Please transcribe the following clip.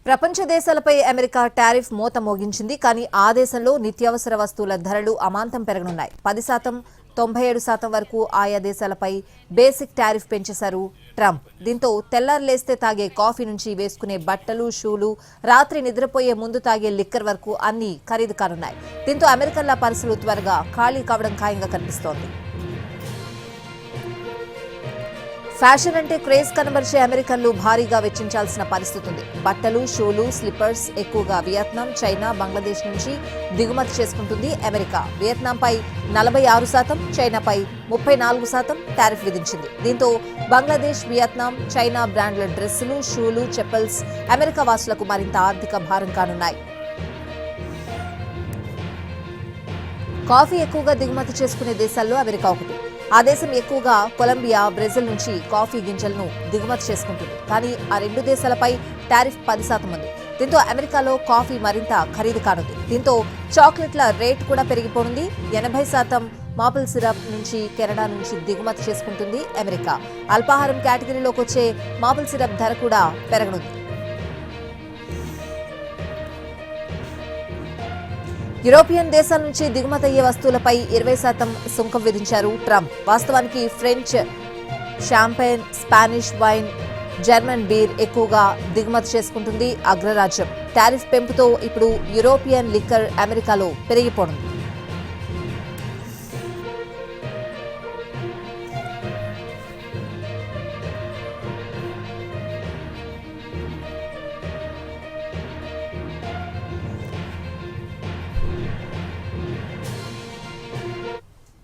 ప్రపంచ దేశాలపై America tariff మోత మోగించింది. కానీ ఆ దేశంలో నిత్యావసర వస్తువుల ధరలు అమాంతం పెరగనున్నాయి. 10%, 97% వరకు ఆయా దేశాలపై బేసిక్ టారిఫ్ పెంచేశారు ట్రంప్. దీంతో తెల్లారులేస్తే తాగే కాఫీ నుంచి వేసుకునే బట్టలు, షూలు, రాత్రి నిద్రపోయే ముందు తాగే లిక్కర్ వరకు అన్ని ఖరీదు కానున్నాయి. దీంతో అమెరికన్ల పర్సులు త్వరగా ఖాళీ కావడం ఖాయంగా కనిపిస్తోంది. ఫ్యాషన్ అంటే క్రేజ్ కనబరిచే అమెరికన్లు భారీగా వెచ్చించాల్సిన పరిస్థితి ఉంది. బట్టలు, షూలు, స్లిప్పర్స్ ఎక్కువగా వియత్నాం, చైనా, బంగ్లాదేశ్ నుంచి దిగుమతి చేసుకుంటుంది అమెరికా. వియత్నాంపై 46%, చైనాపై 34% టారిఫ్ విధించింది. దీంతో బంగ్లాదేశ్, వియత్నాం, చైనా బ్రాండ్ల డ్రెస్సులు, షూలు, చెప్పల్స్ అమెరికా వాసులకు మరింత ఆర్థిక భారం కానున్నాయి. కాఫీ ఎక్కువగా దిగుమతి చేసుకునే దేశాల్లో అమెరికా ఒకటి. ఆ దేశం ఎక్కువగా కొలంబియా, బ్రెజిల్ నుంచి కాఫీ గింజలను దిగుమతి చేసుకుంటుంది. కానీ ఆ రెండు దేశాలపై టారిఫ్ 10% ఉంది. దీంతో అమెరికాలో కాఫీ మరింత ఖరీదు కానుంది. దీంతో చాక్లెట్ల రేట్ కూడా పెరిగిపోనుంది. 80% మాపుల్ సిరప్ నుంచి కెనడా నుంచి దిగుమతి చేసుకుంటుంది అమెరికా. అల్పాహారం కేటగిరీలోకి వచ్చే మాపుల్ సిరప్ ధర కూడా పెరగనుంది. యూరోపియన్ దేశాల నుంచి దిగుమతి అయ్యే వస్తువులపై 20% సుంకం విధించారు ట్రంప్. వాస్తవానికి French champagne, Spanish wine, German beer ఎక్కువగా దిగుమతి చేసుకుంటుంది అగ్రరాజ్యం. టారిఫ్ పెంపుతో ఇప్పుడు యూరోపియన్ లిక్కర్ అమెరికాలో పెరిగిపోనుంది.